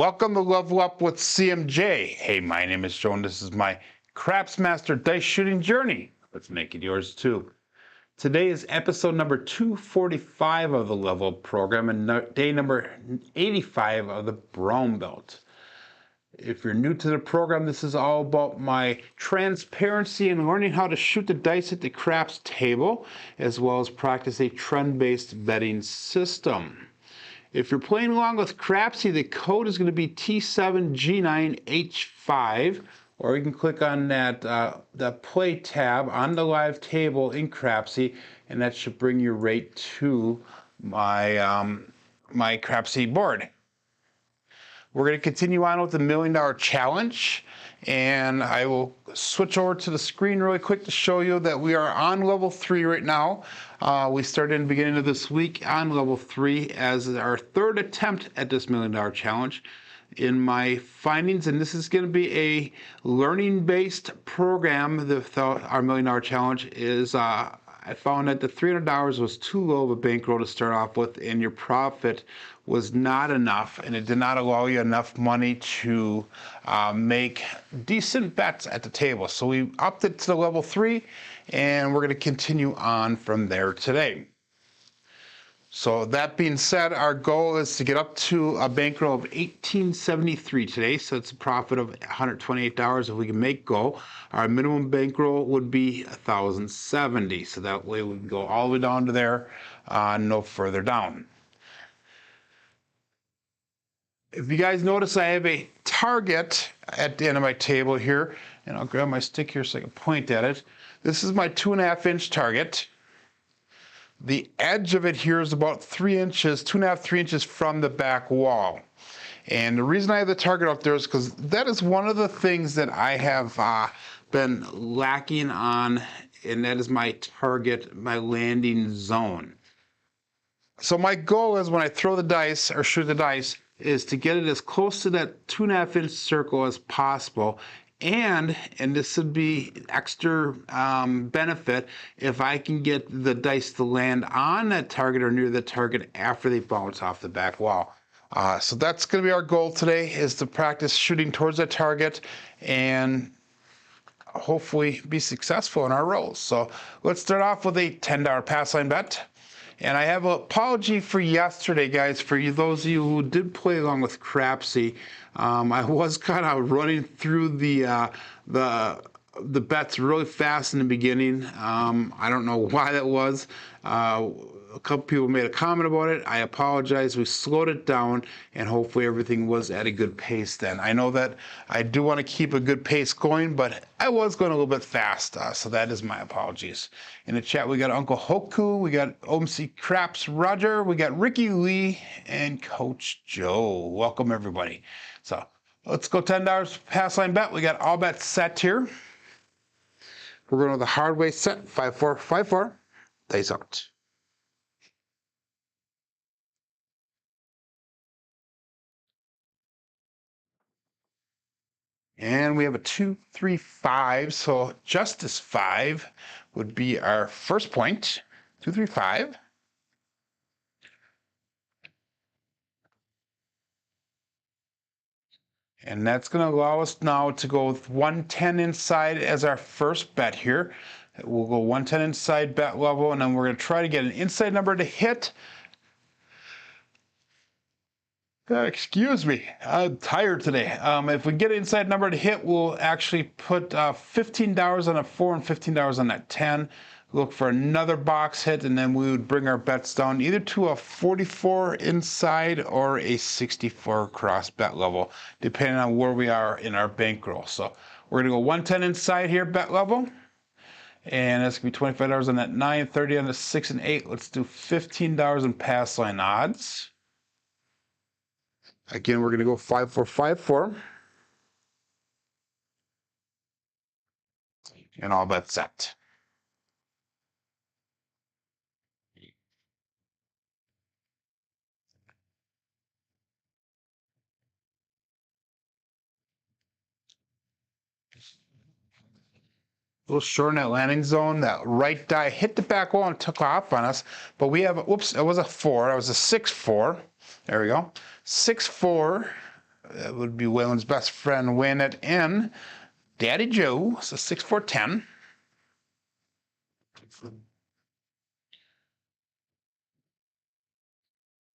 Welcome to Level Up with CMJ. Hey, my name is Jonas. This is my Craps Master dice shooting journey. Let's make it yours too. Today is episode number 245 of the Level Up program and day number 85 of the Brown Belt. If you're new to the program, this is all about my transparency and learning how to shoot the dice at the craps table, as well as practice a trend-based betting system. If you're playing along with Crapsee, the code is going to be T7G9H5, or you can click on that the play tab on the live table in Crapsee, and that should bring you right to my my Crapsee board. We're going to continue on with the $1 Million Challenge, and I will switch over to the screen really quick to show you that we are on level 3 right now. We started in the beginning of this week on level 3 as our third attempt at this $1 Million Challenge. In my findings, and this is going to be a learning-based program, our $1 Million Challenge is I found that the $300 was too low of a bankroll to start off with, and your profit was not enough, and it did not allow you enough money to make decent bets at the table. So we upped it to the level 3, and we're going to continue on from there today. So that being said, our goal is to get up to a bankroll of $18.73 today. So it's a profit of $128 if we can make go. Our minimum bankroll would be $1,070. So that way we can go all the way down to there, no further down. If you guys notice, I have a target at the end of my table here, and I'll grab my stick here so I can point at it. This is my 2.5-inch target. The edge of it here is about 3 inches, 2.5, 3 inches from the back wall. And the reason I have the target up there is because that is one of the things that I have been lacking on, and that is my target, my landing zone. So my goal is when I throw the dice or shoot the dice is to get it as close to that 2.5-inch circle as possible. And this would be extra benefit if I can get the dice to land on that target or near the target after they bounce off the back wall. So that's going to be our goal today, is to practice shooting towards that target and hopefully be successful in our rolls. So let's start off with a $10 pass line bet. And I have an apology for yesterday, guys, for those of you who did play along with Crapsee. I was kind of running through the bets really fast in the beginning. I don't know why that was. A couple people made a comment about it. I apologize. We slowed it down, and hopefully everything was at a good pace then. I know that I do want to keep a good pace going, but I was going a little bit fast, so that is my apologies. In the chat, we got Uncle Hoku, we got OMC Craps Roger, we got Ricky Lee, and Coach Joe. Welcome, everybody. So let's go $10 pass line bet. We got all bets set here. We're going to the hard way set, 5-4-5-4, dice out. And we have a 2-3-5, so Justice 5 would be our first point. 2-3-5. And that's going to allow us now to go with 110 inside as our first bet here. We'll go 110 inside bet level, and then we're going to try to get an inside number to hit. Excuse me, I'm tired today. If we get an inside number to hit, we'll actually put $15 on a 4 and $15 on that 10. Look for another box hit, and then we would bring our bets down either to a 44 inside or a 64 cross bet level, depending on where we are in our bankroll. So we're going to go 110 inside here, bet level. And that's going to be $25 on that 9, 30 on the 6 and 8. Let's do $15 in pass line odds. Again, we're going to go 5-4-5-4. And all bets set. A little short in that landing zone. That right die hit the back wall and took off on us. But we have, whoops, it was a 4. It was a 6-4. There we go. 6-4 That would be Waylon's best friend win it in. Daddy Joe, so 6-4-10.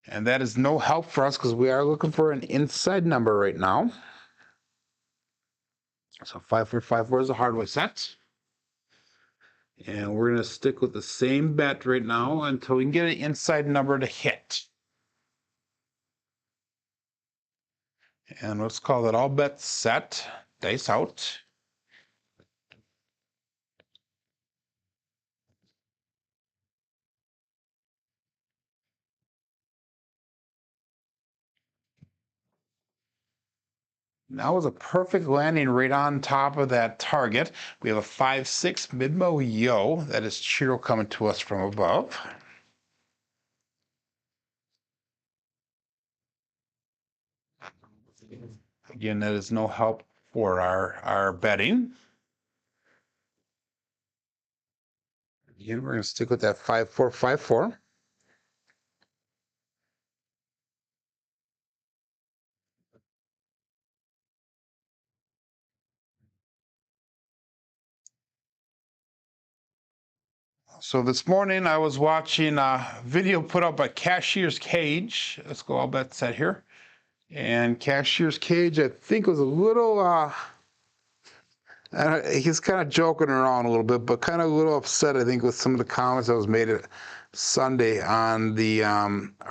And that is no help for us because we are looking for an inside number right now. So 5-4-5-4 is a hardware set. And we're going to stick with the same bet right now until we can get an inside number to hit. And let's call that all bets set. Dice out. That was a perfect landing right on top of that target. We have a 5-6 mid-mo yo. That is Chiro coming to us from above. Again, that is no help for our betting. Again, we're going to stick with that 5-4-5-4. So this morning I was watching a video put up by Cashier's Cage. Let's go all bets set here. And Cashier's Cage, I think, was a little, he's kind of joking around a little bit, but kind of a little upset, I think, with some of the comments that was made at Sunday on the,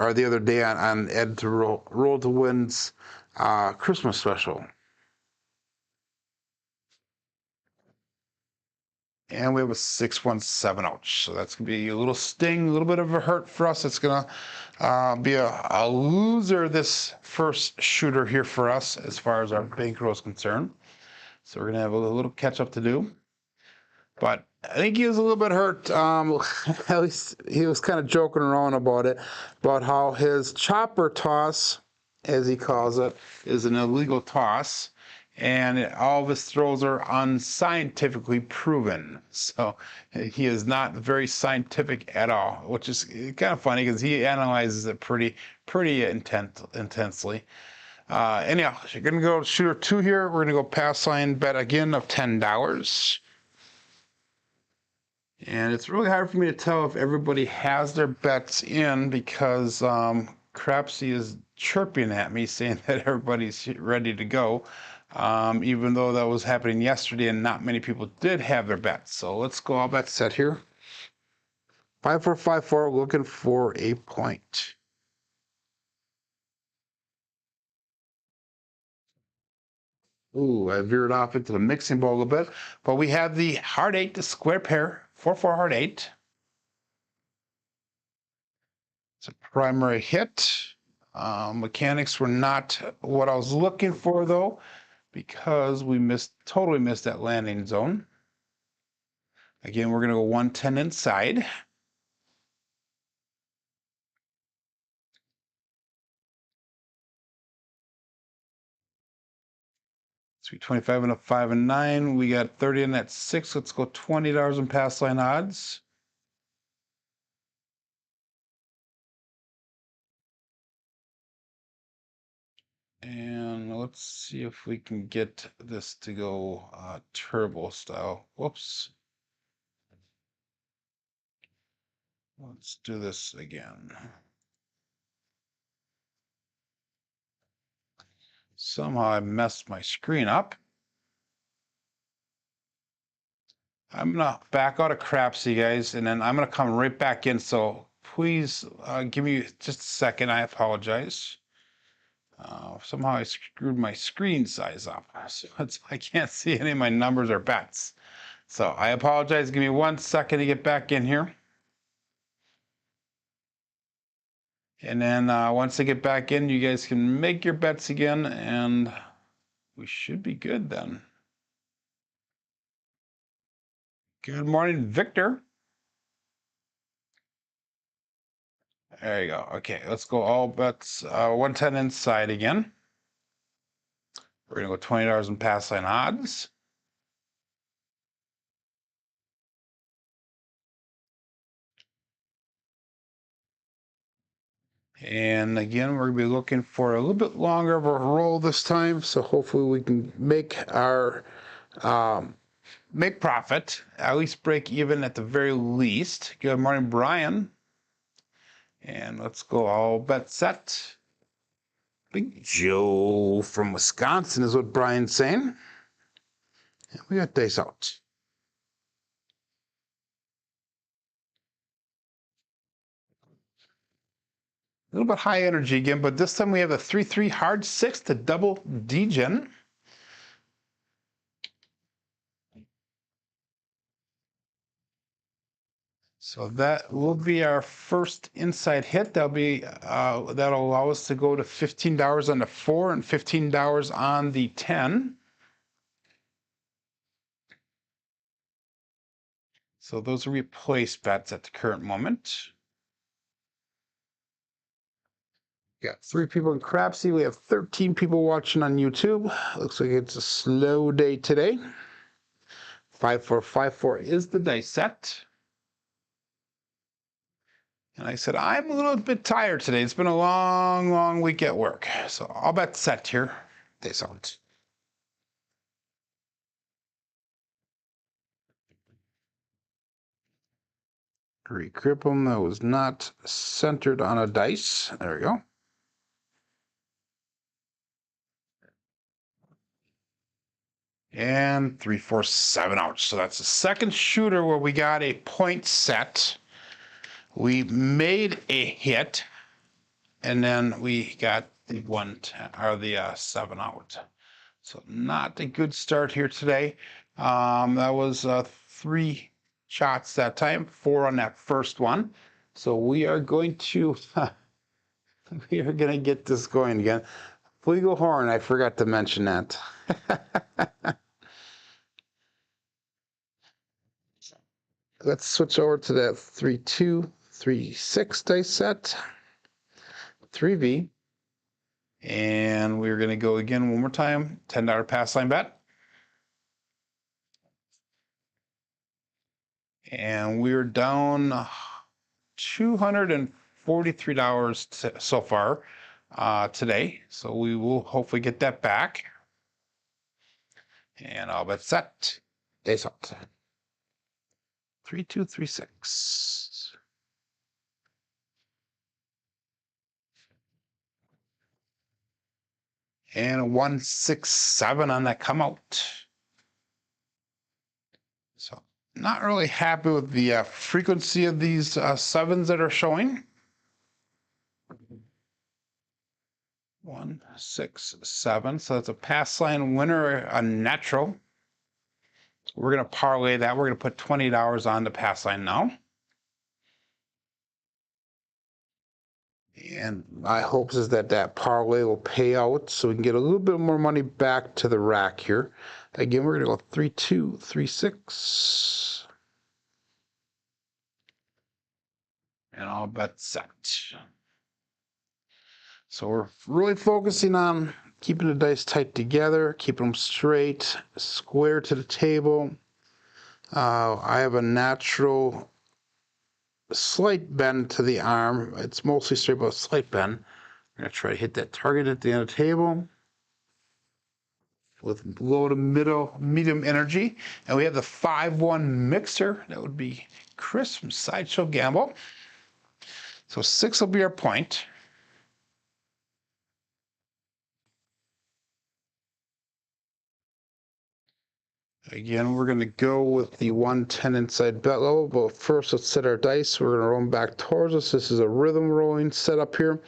or the other day on Ed to Roll to Win's Christmas special. And we have a 6-1-7 ouch. So that's going to be a little sting, a little bit of a hurt for us. It's going to be a loser this first shooter here for us as far as our bankroll is concerned. So we're going to have a little catch up to do. But I think he was a little bit hurt. At least he was kind of joking around about it, about how his chopper toss, as he calls it, is an illegal toss. And all of his throws are unscientifically proven. So he is not very scientific at all, which is kind of funny because he analyzes it pretty intensely. Anyhow, you're going to go shooter 2 here. We're going to go pass line bet again of $10. And it's really hard for me to tell if everybody has their bets in because Crapsee is chirping at me saying that everybody's ready to go. Even though that was happening yesterday and not many people did have their bets. So let's go all bets set here. 5-4-5-4, looking for a point. Ooh, I veered off into the mixing bowl a little bit. But we have the heart 8, the square pair, 4-4 heart 8. It's a primary hit. Mechanics were not what I was looking for, though, because we totally missed that landing zone. Again, we're going to go 110 inside. So 25 and a 5 and 9. We got 30 in that 6. Let's go $20 in pass line odds. And let's see if we can get this to go turbo style. Whoops. Let's do this again. Somehow I messed my screen up. I'm gonna back out of Crapsee, guys, and then I'm gonna come right back in. So please give me just a second. I apologize. Somehow I screwed my screen size up, so I can't see any of my numbers or bets. So I apologize. Give me 1 second to get back in here. And then once I get back in, you guys can make your bets again, and we should be good then. Good morning, Victor. There you go. Okay, let's go all bets 110 inside again. We're going to go $20 in pass line odds. And again, we're going to be looking for a little bit longer of a roll this time, so hopefully we can make our make profit, at least break even at the very least. Good morning, Brian. And let's go all bet set. Big Joe from Wisconsin is what Brian's saying. And we got dice out. A little bit high energy again, but this time we have a 3-3 hard 6 to double degen. So that will be our first inside hit. That'll allow us to go to $15 on the 4 and $15 on the 10. So those are replace bets at the current moment. Got 3 people in Crapsee. We have 13 people watching on YouTube. Looks like it's a slow day today. 5454 is the dice set. And I said, I'm a little bit tired today. It's been a long, long week at work. So I'll bet set here. Dice out. Regrip them. That was not centered on a dice. There we go. And 3, 4, 7 out. So that's the second shooter where we got a point set. We made a hit, and then we got the 7 out. So not a good start here today. That was 3 shots that time, 4 on that first one. So we are going to get this going again. Flugelhorn, I forgot to mention that. Let's switch over to that 3-2, 3-6 dice set. 3V. And we're going to go again one more time. $10 pass line bet. And we're down $243 so far today. So we will hopefully get that back. And I'll bet set. Dice out. 3, 2, 3, 6. And a 1, 6, 7 on that come out. So not really happy with the frequency of these 7s that are showing. 1, 6, 7. So that's a pass line winner, a natural. We're going to parlay that. We're going to put $20 on the pass line now. And my hopes is that that parlay will pay out so we can get a little bit more money back to the rack here. Again, we're going to go 3, 2, 3, 6. And I'll bet set. So we're really focusing on keeping the dice tight together, keeping them straight, square to the table. I have a natural slight bend to the arm. It's mostly straight, but a slight bend. I'm going to try to hit that target at the end of the table with low to medium energy. And we have the 5-1 mixer. That would be Chris from Sideshow Gamble. So 6 will be our point. Again, we're going to go with the 110 inside bet level, but first let's set our dice. We're going to roll them back towards us. This is a rhythm rolling setup here.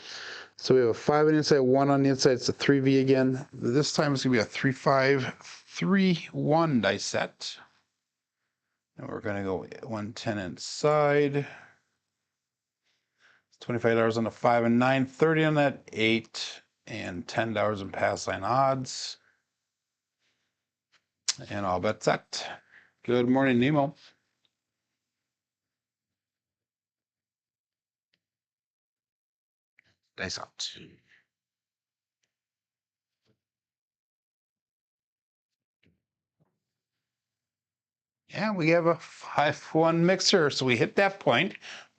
So we have a 5 on the inside, 1 on the inside. It's a 3V again. This time it's going to be a 3-5, 3-1 dice set. And we're going to go 110 inside. $25 on the 5 and 9, 30 on that 8, and $10 in pass line odds. And I'll bet set. Good morning, Nemo. Dice out. Yeah, we have a 5-1 mixer, so we hit that point.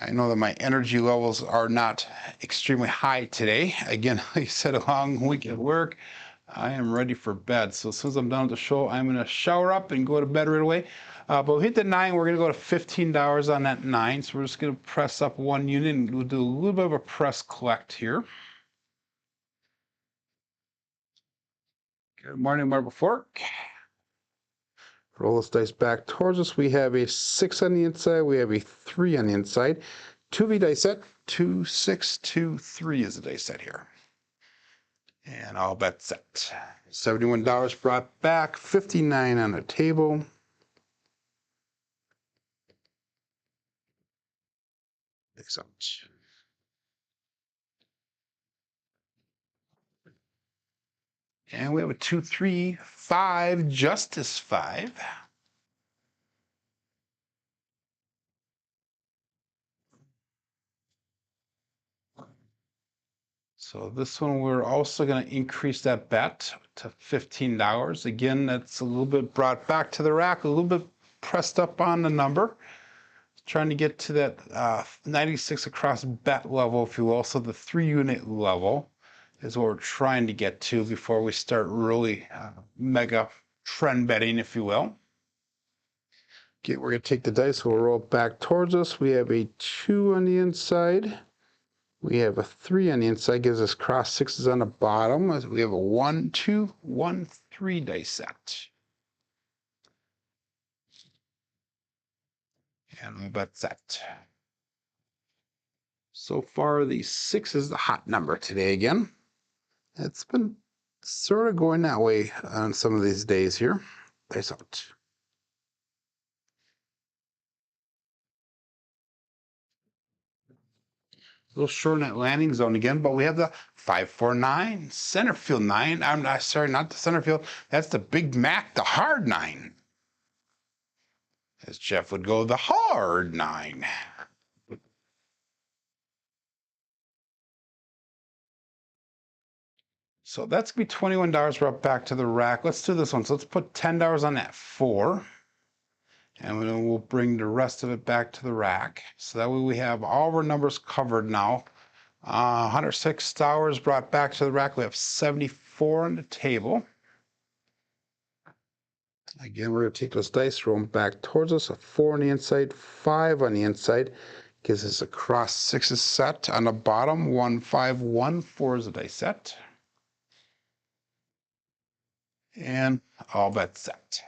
I know that my energy levels are not extremely high today. Again, like I said, a long week at work. I am ready for bed. So as soon as I'm done with the show, I'm going to shower up and go to bed right away. But we hit the 9. We're going to go to $15 on that 9. So we're just going to press up one unit and we'll do a little bit of a press collect here. Good morning, Marble Fork. Roll this dice back towards us. We have a 6 on the inside. We have a 3 on the inside. 2V dice set. 2, 6, 2, 3 is the dice set here. And all bets set. $71 brought back. 59 on the table. Excellent. And we have a 2, 3, 5, Justice 5. So this one, we're also going to increase that bet to $15. Again, that's a little bit brought back to the rack, a little bit pressed up on the number. Trying to get to that 96 across bet level, if you will. So the 3-unit level is what we're trying to get to before we start really mega trend betting, if you will. Okay, we're going to take the dice. We'll roll it back towards us. We have a 2 on the inside. We have a 3 on the inside, gives us cross 6s on the bottom. We have a 1, 2, 1, 3 dice set. And we'll bet set. So far, the 6 is the hot number today again. It's been sort of going that way on some of these days here. Dice out. A little short in that landing zone again, but we have the 5, 4, 9, center field 9. I'm not sorry, not the center field. That's the Big Mac, the hard 9. As Jeff would go, the hard 9. So that's going to be $21 brought back to the rack. Let's do this one. So let's put $10 on that 4. And then we'll bring the rest of it back to the rack. So that way we have all of our numbers covered now. $106 brought back to the rack. We have 74 on the table. Again, we're going to take those dice, roll them back towards us. A 4 on the inside, 5 on the inside. Gives us a cross 6s set on the bottom. 1, 5, 1, 4 is the dice set. And all bets set.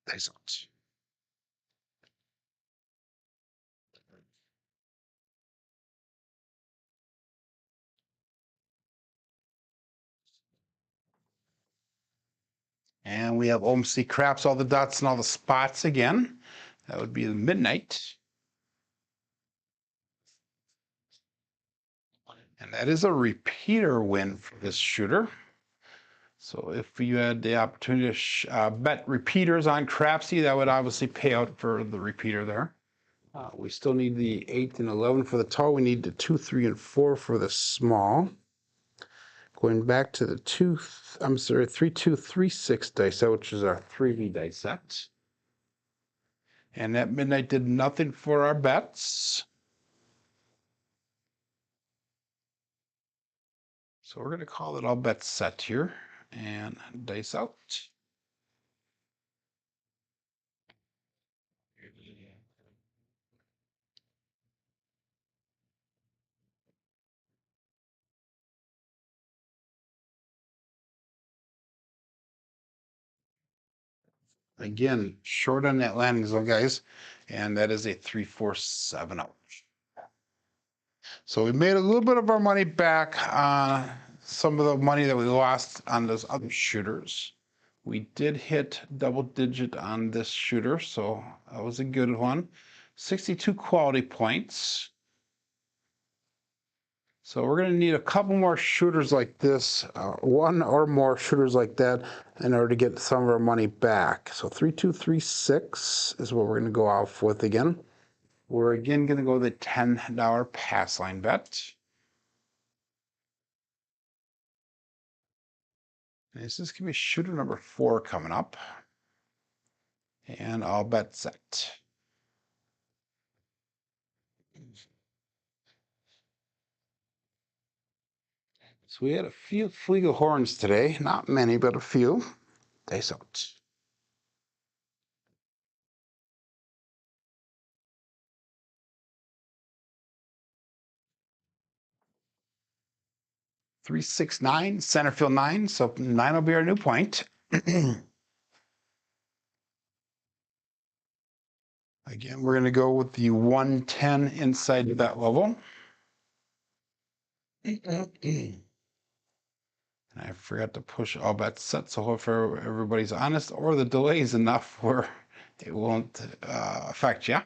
Dice out. And we have OMC Craps, all the dots and all the spots again. That would be the midnight. And that is a repeater win for this shooter. So if you had the opportunity to bet repeaters on Crapsee, that would obviously pay out for the repeater there. We still need the 8 and 11 for the tall. We need the 2, 3, and 4 for the small. Going back to the 3, 2, 3, 6 dice set, which is our 3V dice set. And that midnight did nothing for our bets. So we're going to call it all bets set here and dice out. Again, short on that landing zone, guys, and that is a 3, 4, 7 out. So we made a little bit of our money back on some of the money that we lost on those other shooters. We did hit double digit on this shooter, so that was a good one. 62 quality points. So we're going to need a couple more shooters like this, 1 or more shooters like that, in order to get some of our money back. So 3, 2, 3, 6 is what we're going to go off with again. We're again going to go the $10 pass line bet. This is going to be shooter number 4 coming up. And all bet set. So we had a few flugelhorns today, not many, but a few. Dice out. Three, 6, 9, center field 9, so 9 will be our new point. Again, we're going to go with the 110 inside bet level. And I forgot to push all bets set, so hopefully everybody's honest, or the delay is enough where it won't affect you.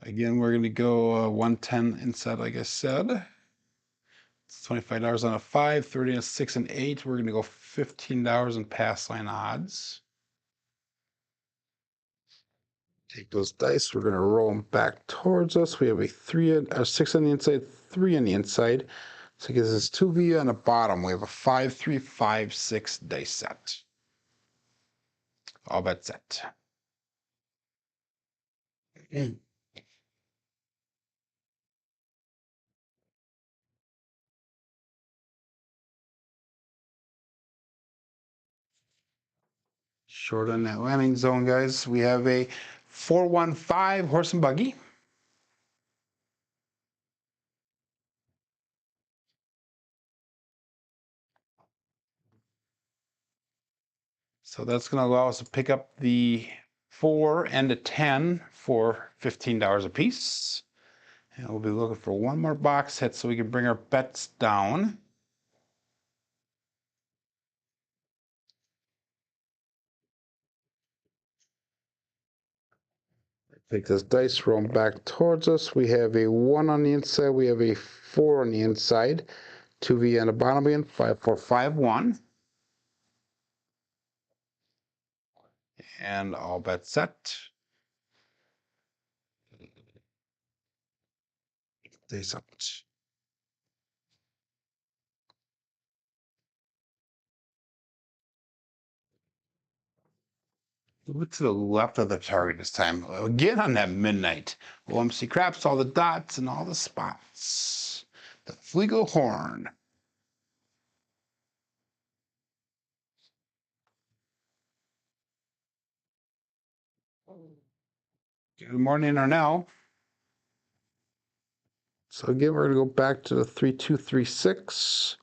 Again, we're going to go 110 inside, like I said. It's $25 on a 5, 30 on a 6 and 8. We're going to go $15 in pass line odds. Take those dice. We're going to roll them back towards us. We have a 6 on the inside, 3 on the inside. So it gives us 2V on the bottom. We have a 5, 3, 5, 6 dice set. All bet set. Short on that landing zone, guys. We have a 415 horse and buggy. So that's going to allow us to pick up the 4 and a 10 for $15 a piece. And we'll be looking for one more box hit so we can bring our bets down. Take this dice, roll them back towards us. We have a 1 on the inside. We have a 4 on the inside. 2V on the bottom again. 5, 4, 5, 1. And all bets set. Dice out. Look to the left of the target this time. Again on that midnight. OMC Craps, all the dots and all the spots. The flugelhorn. Good morning, Arnell. So again, we're going to go back to the 3236.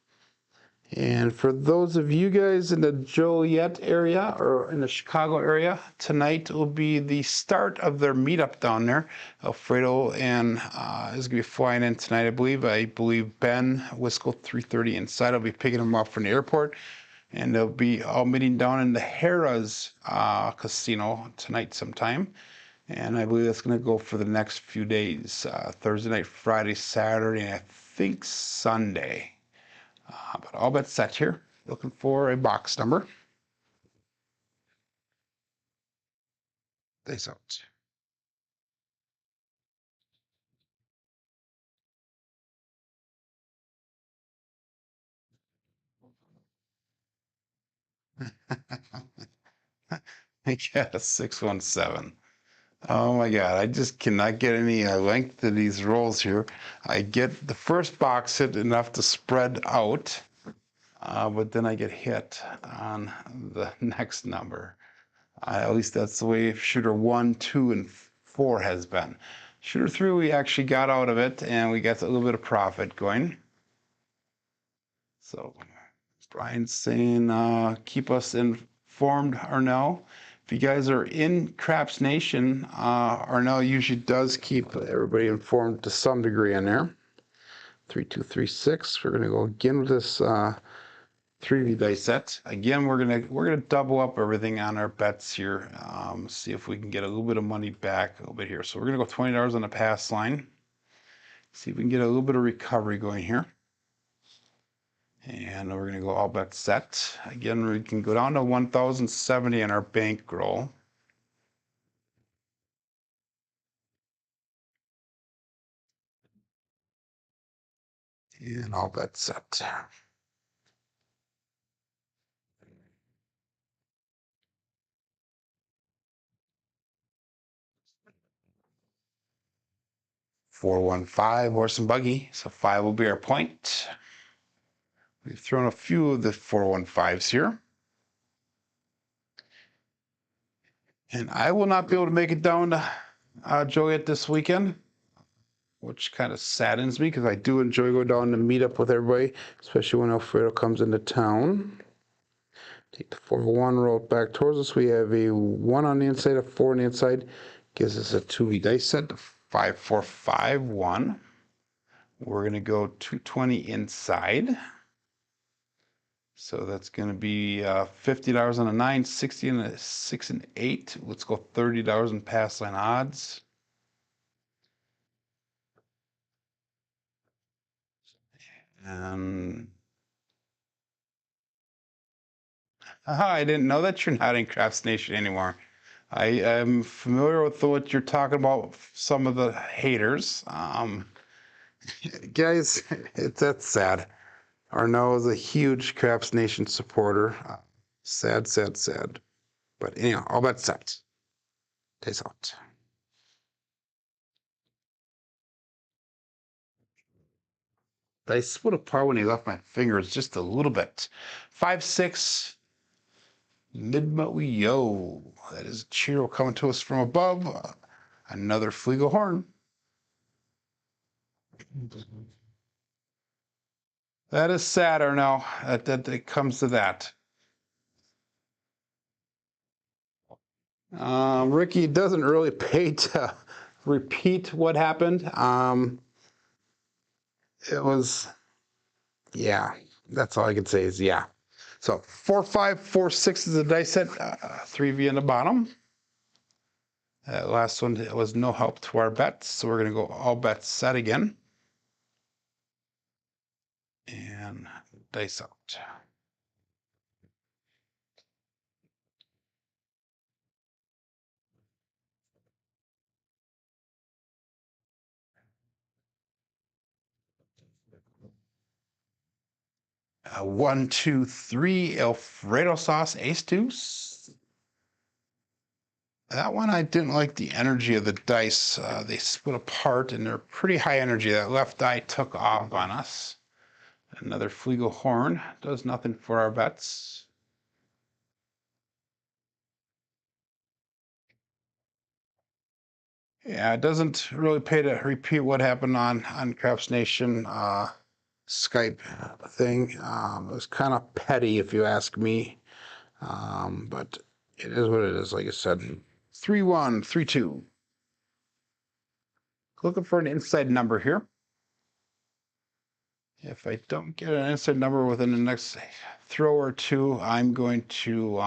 And for those of you guys in the Joliet area or in the Chicago area, tonight will be the start of their meetup down there. Alfredo and is going to be flying in tonight, I believe. I believe Ben Wiskel 3:30 inside. I'll be picking him up from the airport. And they'll be all meeting down in the Harrah's casino tonight sometime. And I believe that's going to go for the next few days, Thursday night, Friday, Saturday, and I think Sunday. But all bets set here. Looking for a box number. Dice out. I got a 617. Oh my God, I just cannot get any length to these rolls here. I get the first box hit enough to spread out, but then I get hit on the next number. At least that's the way shooter 1, 2, and 4 has been. Shooter 3, we actually got out of it, and we got a little bit of profit going. So Brian's saying, keep us informed, Arnell. If you guys are in Craps Nation, Arnell usually does keep everybody informed to some degree in there. 3236. We're going to go again with this 3V dice set. Again, we're gonna double up everything on our bets here. See if we can get a little bit of money back a little bit here. So we're gonna go $20 on the pass line. See if we can get a little bit of recovery going here. And we're going to go all bets set. Again, we can go down to 1,070 in our bankroll. And all bets set. $415 horse and buggy, so 5 will be our point. We've thrown a few of the 415s here. And I will not be able to make it down to Joliet this weekend, which kind of saddens me because I do enjoy going down to meet up with everybody, especially when Alfredo comes into town. Take the 401, roll it back towards us. We have a 1 on the inside, a 4 on the inside. Gives us a 2E dice set, 5, 4, 5, 1. We're going to go 220 inside. So that's going to be $50 on a 9, 60 on a 6 and 8. Let's go $30 in pass line odds. And I didn't know that you're not in Crapsee Nation anymore. I am familiar with what you're talking about, some of the haters. Guys, that's sad. Arnaud is a huge Crapsee Nation supporter. Sad, sad, sad. But anyhow, all bets set. Days out. I split apart when he left my fingers just a little bit. 5, 6. Mid-mo-yo. That is a Cheerio coming to us from above. Another Flugelhorn. That is sad, Arnaud. That it comes to that. Ricky, it doesn't really pay to repeat what happened. It was, yeah, that's all I can say is yeah. So 4, 5, 4, 6 is the dice set, 3V in the bottom. That last one was no help to our bets, so we're going to go all bets set again. And dice out. One, two, three, Alfredo sauce, ace deuce. That one, I didn't like the energy of the dice. They split apart and they're pretty high energy. That left die took off on us. Another Flugelhorn does nothing for our bets. Yeah, it doesn't really pay to repeat what happened on Crapsee Nation Skype thing. It was kind of petty, if you ask me. But it is what it is, like I said. 3-1, 3-2. Looking for an inside number here. If I don't get an inside number within the next throw or two, I'm going to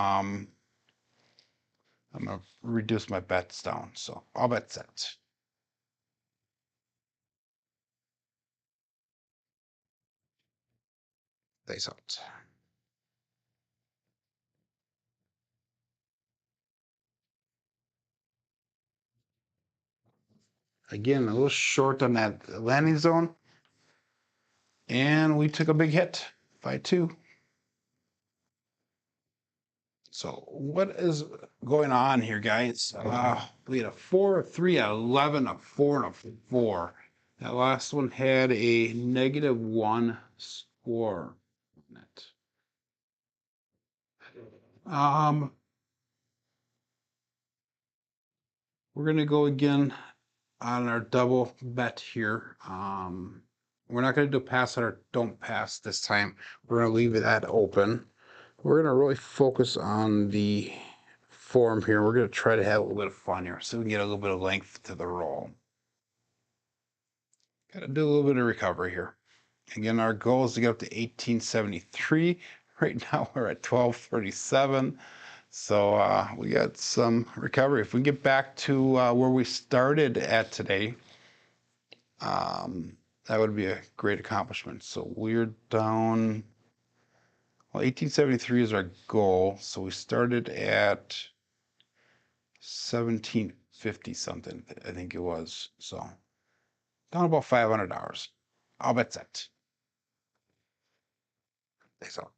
reduce my bets down. So all bets set. Dice out. Again, a little short on that landing zone. And we took a big hit, 5-2. So what is going on here, guys? We had a 4, a 3, a 11, a 4, and a 4. That last one had a -1 score on it. We're going to go again on our double bet here. We're not going to do pass or don't pass this time. We're going to leave that open. We're going to really focus on the form here. We're going to try to have a little bit of fun here so we can get a little bit of length to the roll. Got to do a little bit of recovery here. Again, our goal is to get up to 1873. Right now we're at 1237. So we got some recovery. If we get back to where we started at today, that would be a great accomplishment. So we're down, well, 1873 is our goal. So we started at 1750 something, I think it was. So down about $500. I'll bet that. That's out.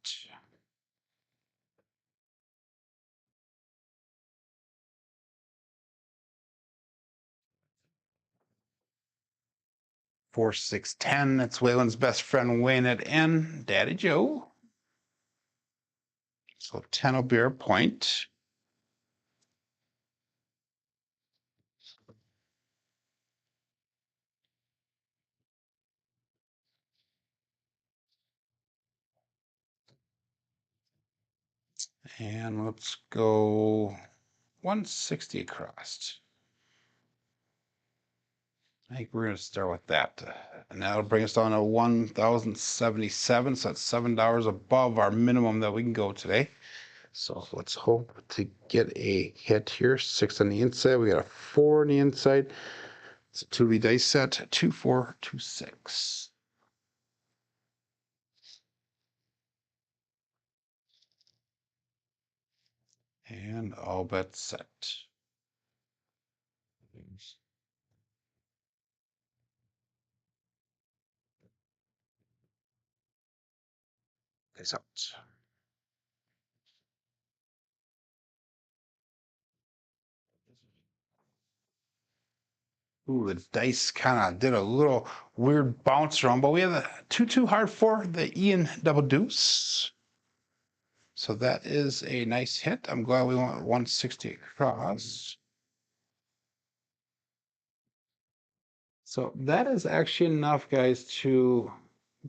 Four, 6, 10. That's Waylon's best friend weighing it in. Daddy Joe. So 10 will be our point. And let's go 160 across. I think we're going to start with that. And that'll bring us down to 1,077. So that's $7 above our minimum that we can go today. So let's hope to get a hit here. 6 on the inside. We got a 4 on the inside. It's a 2B dice set. 2, 4, 2, 6. And all bets set. Guys out. Ooh, the dice kind of did a little weird bounce around, but we have a 2-2 hard 4, the Ian double deuce. So that is a nice hit. I'm glad we went 160 across. So that is actually enough, guys, to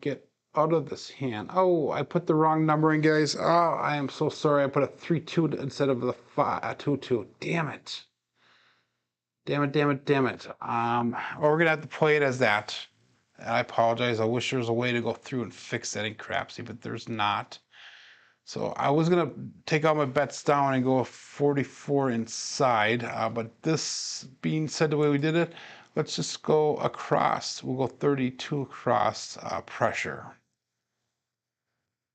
get out of this hand. Oh, I put the wrong number in, guys. Oh, I am so sorry. I put a 3-2 instead of the 2-2. Damn it. Damn it, damn it, damn it. Well, we're gonna have to play it as that. And I apologize. I wish there was a way to go through and fix that in Crapsee, but there's not. So I was gonna take all my bets down and go 44 inside, but this being said the way we did it, let's just go across. We'll go 32 across pressure.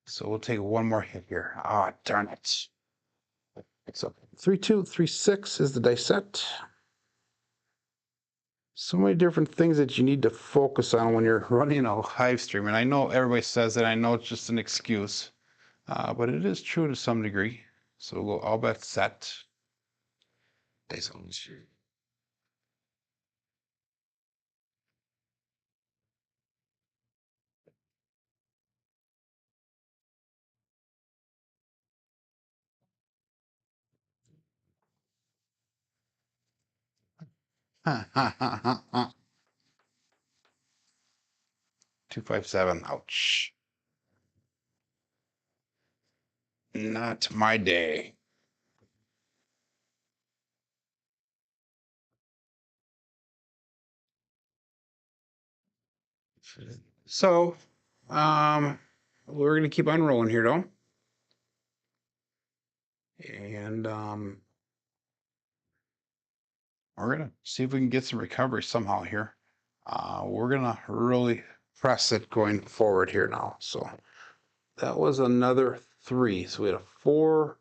So we'll take one more hit here. Ah, oh, darn it. So 3-2, 3-6 is the dice set. So many different things that you need to focus on when you're running a live stream. And I know everybody says that. I know it's just an excuse. But it is true to some degree. So we'll all bets set. Days on. Ha ha ha ha ha. 257. Ouch. Not my day. So, we're gonna keep on rolling here, though, and we're gonna see if we can get some recovery somehow here. We're gonna really press it going forward here now. So that was another 3. So we had a 4,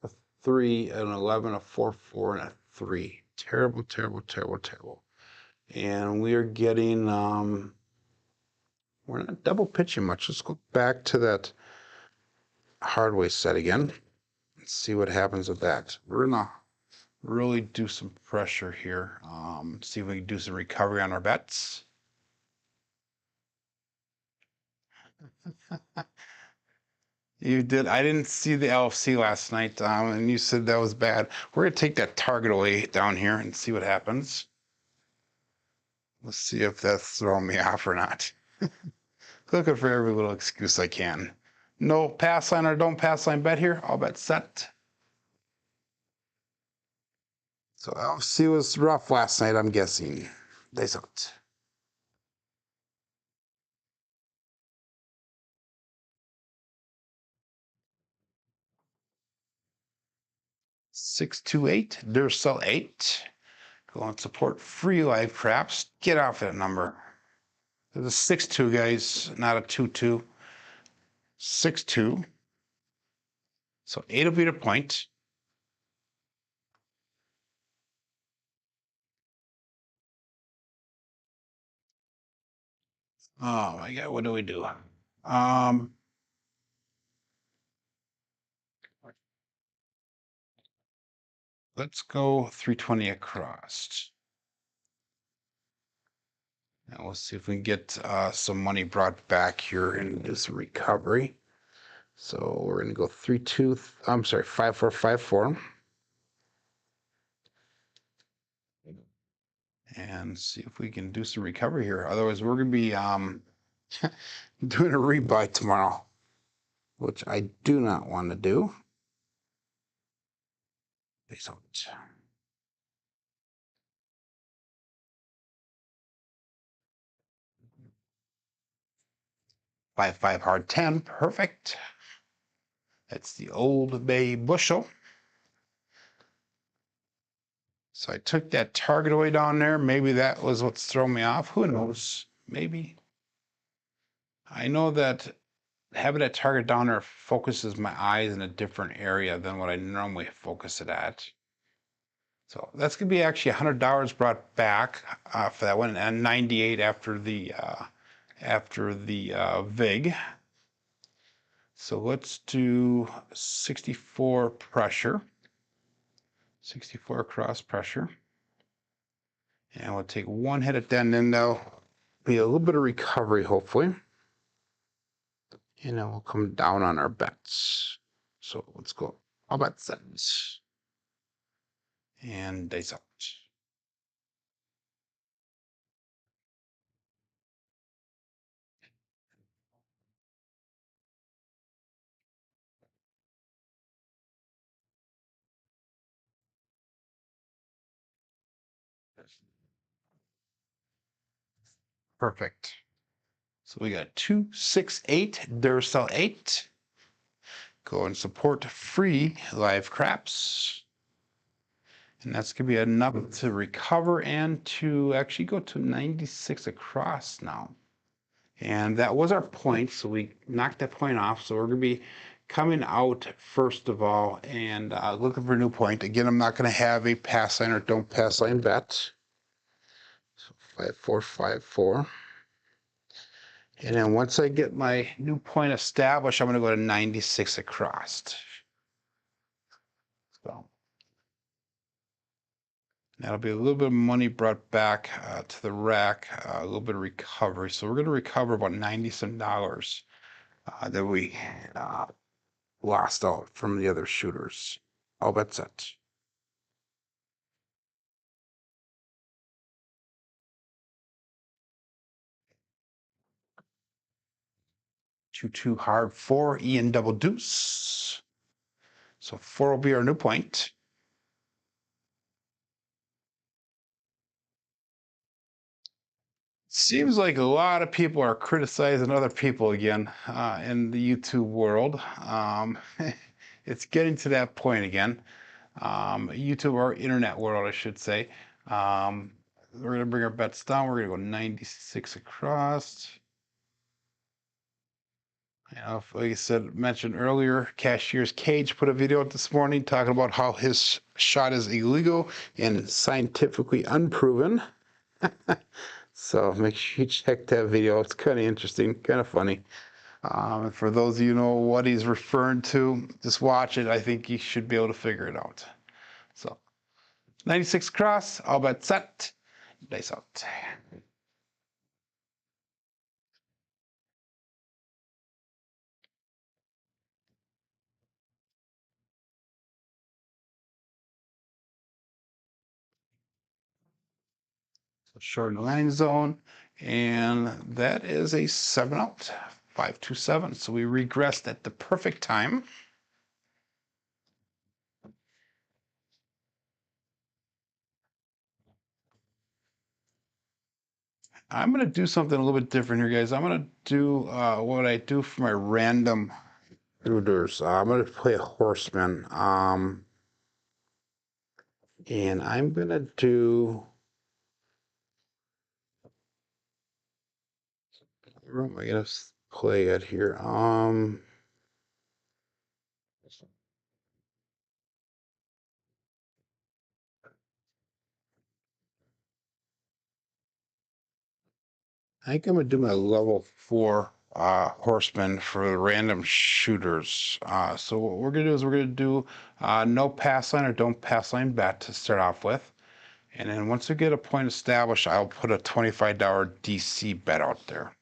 a 3, an 11, a 4, 4, and a 3. Terrible, terrible, terrible, terrible. And we are getting we're not double pitching much. Let's go back to that hardway set again. Let's see what happens with that. We're gonna really do some pressure here. See if we can do some recovery on our bets. You did. I didn't see the LFC last night, and you said that was bad. We're gonna take that target away down here and see what happens. Let's see if that's throwing me off or not. Looking for every little excuse I can. No pass line or don't pass line bet here. All bet set. So LFC was rough last night, I'm guessing. They sucked. Six two eight. Duracell 8. Go on support free live craps. Get off that number. There's a 6-2, guys, not a 2-2. 6-2. So 8 will be the point. Oh my God, what do we do? let's go 320 across. And we'll see if we can get some money brought back here in this recovery. So we're going to go 5454. And see if we can do some recovery here. Otherwise, we're going to be doing a rebuy tomorrow, which I do not want to do. Peace out. 5 hard 10, perfect. That's the Old Bay bushel. So I took that target away down there. Maybe that was what's throwing me off. Who knows? Maybe. I know that having that target down there focuses my eyes in a different area than what I normally focus it at. So that's going to be actually $100 brought back for that one, and 98 after the VIG. So let's do 64 pressure, 64 cross pressure, and we'll take one hit at that, and then there'll be a little bit of recovery, hopefully, and then we'll come down on our bets. So let's go all bet sets and dice out. Perfect. So we got 268 Duracell 8. Go and support free live craps. And that's going to be enough to recover and to actually go to 96 across now. And that was our point, so we knocked that point off. So we're going to be coming out first of all and looking for a new point. Again, I'm not going to have a pass line or don't pass line bet. So 5454. And then once I get my new point established, I'm going to go to 96 across. So that'll be a little bit of money brought back to the rack, a little bit of recovery. So we're going to recover about $90 that we lost out from the other shooters. All bet set. 2-2 hard 4, Ian double deuce. So 4 will be our new point. Seems like a lot of people are criticizing other people again in the YouTube world. It's getting to that point again. YouTube or internet world, I should say. We're going to bring our bets down. We're going to go 96 across. You know, like I said, mentioned earlier, Cashier's Cage put a video out this morning talking about how his shot is illegal and scientifically unproven. So make sure you check that video. It's kind of interesting, kind of funny. For those of you who know what he's referring to, just watch it. I think you should be able to figure it out. So 96 across, all bet set, dice out. So short in the landing zone, and that is a 7 out, 527. So we regressed at the perfect time. I'm going to do something a little bit different here, guys. I'm going to do what I do for my random shooters. I'm going to play a horseman. And I'm going to do... Where am I going to play it here? I think I'm going to do my level 4 horsemen for random shooters. So what we're going to do is we're going to do no pass line or don't pass line bet to start off with. And then once we get a point established, I'll put a $25 DC bet out there.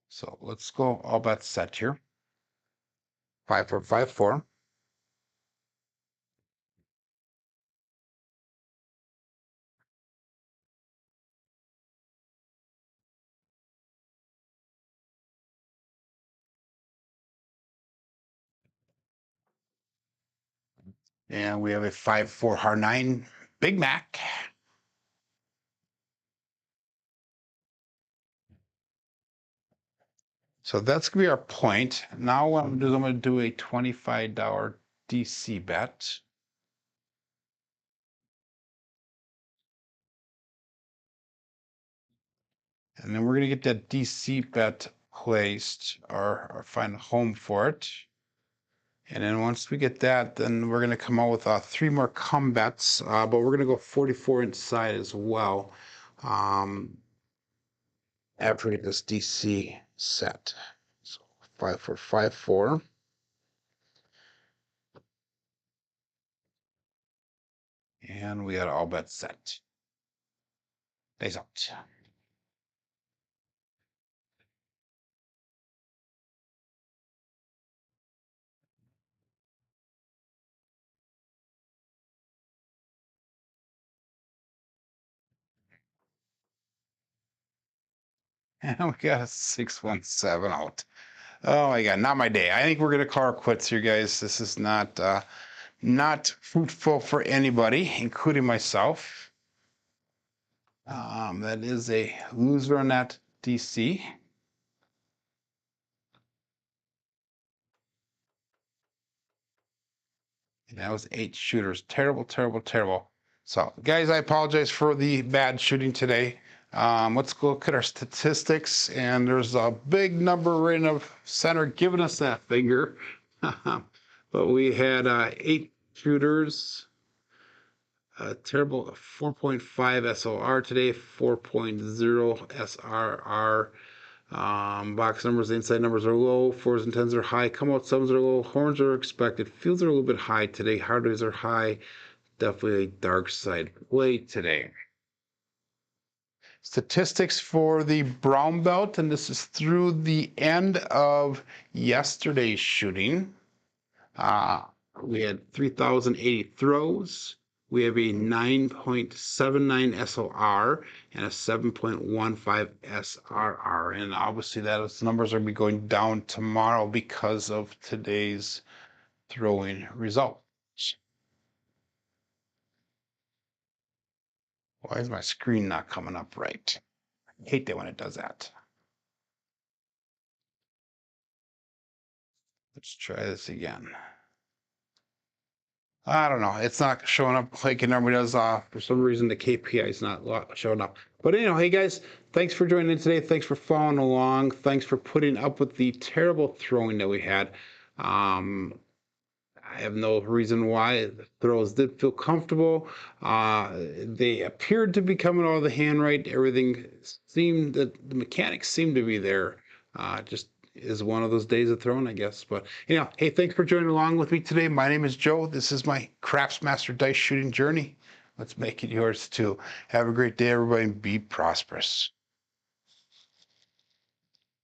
So let's go all bets set here. 5 4 5 4. And we have a 5 4 hard 9 Big Mac. So that's going to be our point. Now what I'm going to do a $25 DC bet. And then we're going to get that DC bet placed or find a home for it. And then once we get that, then we're going to come out with 3 more come bets, but we're going to go 44 inside as well after we get this DC set. So 5 4 5 4. And we got all bets set. Days out. And we got a 617 out. Oh my God, not my day. I think we're gonna call our quits here, guys. This is not fruitful for anybody, including myself. That is a loser on that DC. And that was 8 shooters. Terrible, terrible, terrible. So, guys, I apologize for the bad shooting today. Let's go look at our statistics, and there's a big number right in the center giving us that finger. But we had 8 shooters. Terrible 4.5 SOR today, 4.0 SRR. Box numbers, the inside numbers are low, 4s and 10s are high, come out 7s are low, horns are expected, fields are a little bit high today, hard days are high, definitely a dark side play today. Statistics for the brown belt, and this is through the end of yesterday's shooting. We had 3,080 throws. We have a 9.79 SOR and a 7.15 SRR. And obviously those numbers are going to be going down tomorrow because of today's throwing results. Why is my screen not coming up right? I hate that when it does that. Let's try this again. I don't know. It's not showing up like it normally does. For some reason, the KPI is not showing up. But anyway, hey guys, thanks for joining in today. Thanks for following along. Thanks for putting up with the terrible throwing that we had. I have no reason why. The throws did feel comfortable. They appeared to be coming out of the hand right. Everything seemed that the mechanics seemed to be there. Just is one of those days of throwing, I guess. But hey, thanks for joining along with me today. My name is Joe. This is my Craftsmaster dice shooting journey. Let's make it yours too. Have a great day, everybody, and be prosperous.